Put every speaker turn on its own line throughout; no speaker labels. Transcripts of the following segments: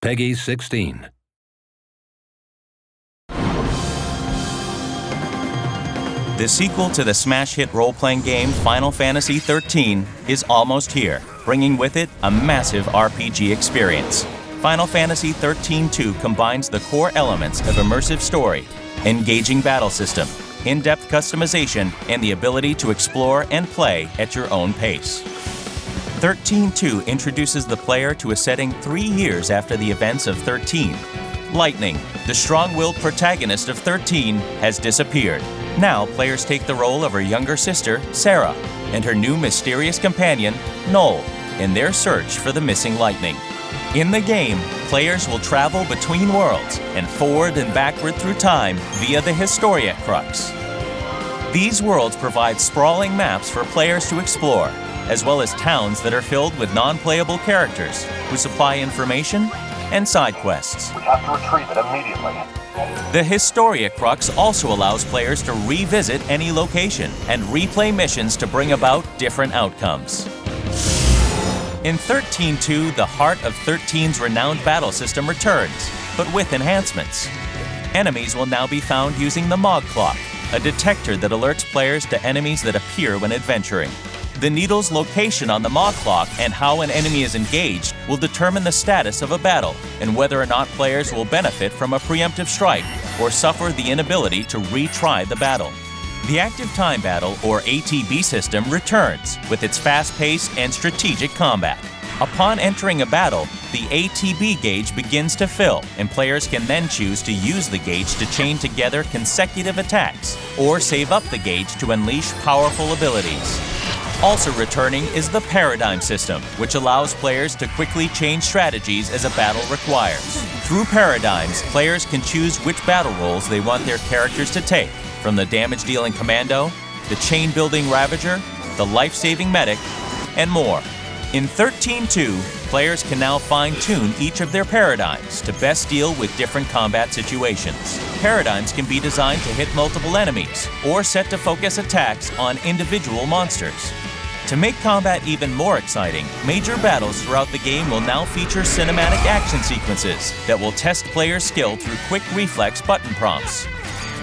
Peggy 16.
The sequel to the smash hit role-playing game Final Fantasy XIII is almost here, bringing with it a massive RPG experience. Final Fantasy XIII-2 combines the core elements of immersive story, engaging battle system, in-depth customization, and the ability to explore and play at your own pace. XIII-2 introduces the player to a setting 3 years after the events of 13. Lightning, the strong-willed protagonist of 13, has disappeared. Now, players take the role of her younger sister, Sarah, and her new mysterious companion, Noel, in their search for the missing Lightning. In the game, players will travel between worlds and forward and backward through time via the Historia Crux. These worlds provide sprawling maps for players to explore, as well as towns that are filled with non-playable characters who supply information and side quests.
We have to retrieve it immediately.
The Historia Crux also allows players to revisit any location and replay missions to bring about different outcomes. In XIII-2, the heart of 13's renowned battle system returns, but with enhancements. Enemies will now be found using the Mog Clock, a detector that alerts players to enemies that appear when adventuring. The needle's location on the Mog Clock and how an enemy is engaged will determine the status of a battle and whether or not players will benefit from a preemptive strike or suffer the inability to retry the battle. The Active Time Battle, or ATB system, returns with its fast-paced and strategic combat. Upon entering a battle, the ATB gauge begins to fill, and players can then choose to use the gauge to chain together consecutive attacks or save up the gauge to unleash powerful abilities. Also returning is the Paradigm system, which allows players to quickly change strategies as a battle requires. Through Paradigms, players can choose which battle roles they want their characters to take, from the damage-dealing Commando, the chain-building Ravager, the life-saving Medic, and more. In XIII-2, players can now fine-tune each of their paradigms to best deal with different combat situations. Paradigms can be designed to hit multiple enemies, or set to focus attacks on individual monsters. To make combat even more exciting, major battles throughout the game will now feature cinematic action sequences that will test players' skill through quick reflex button prompts.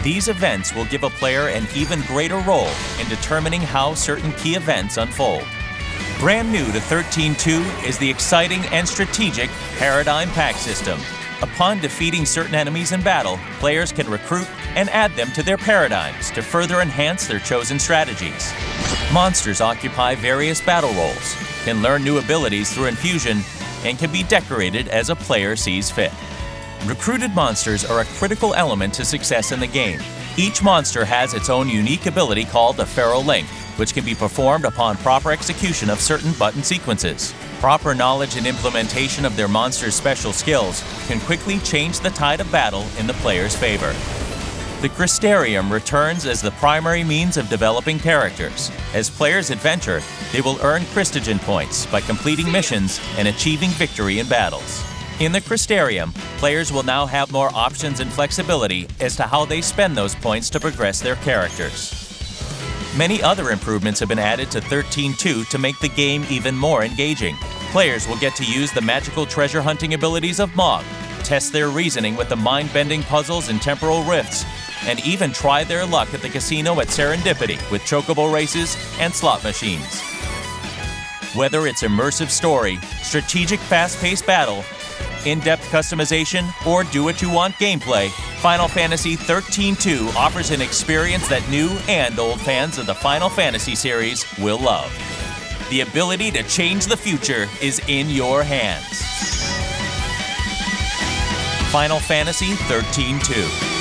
These events will give a player an even greater role in determining how certain key events unfold. Brand new to XIII-2 is the exciting and strategic Paradigm Pack system. Upon defeating certain enemies in battle, players can recruit and add them to their paradigms to further enhance their chosen strategies. Monsters occupy various battle roles, can learn new abilities through infusion, and can be decorated as a player sees fit. Recruited monsters are a critical element to success in the game. Each monster has its own unique ability called the Feral Link, which can be performed upon proper execution of certain button sequences. Proper knowledge and implementation of their monster's special skills can quickly change the tide of battle in the player's favor. The Crystarium returns as the primary means of developing characters. As players adventure, they will earn Christogen points by completing missions and achieving victory in battles. In the Crystarium, players will now have more options and flexibility as to how they spend those points to progress their characters. Many other improvements have been added to XIII-2 to make the game even more engaging. Players will get to use the magical treasure hunting abilities of Mog, test their reasoning with the mind-bending puzzles and temporal rifts, and even try their luck at the casino at Serendipity with chocobo races and slot machines. Whether it's immersive story, strategic fast-paced battle, in-depth customization, or do-what-you-want gameplay, Final Fantasy XIII-2 offers an experience that new and old fans of the Final Fantasy series will love. The ability to change the future is in your hands. Final Fantasy XIII-2.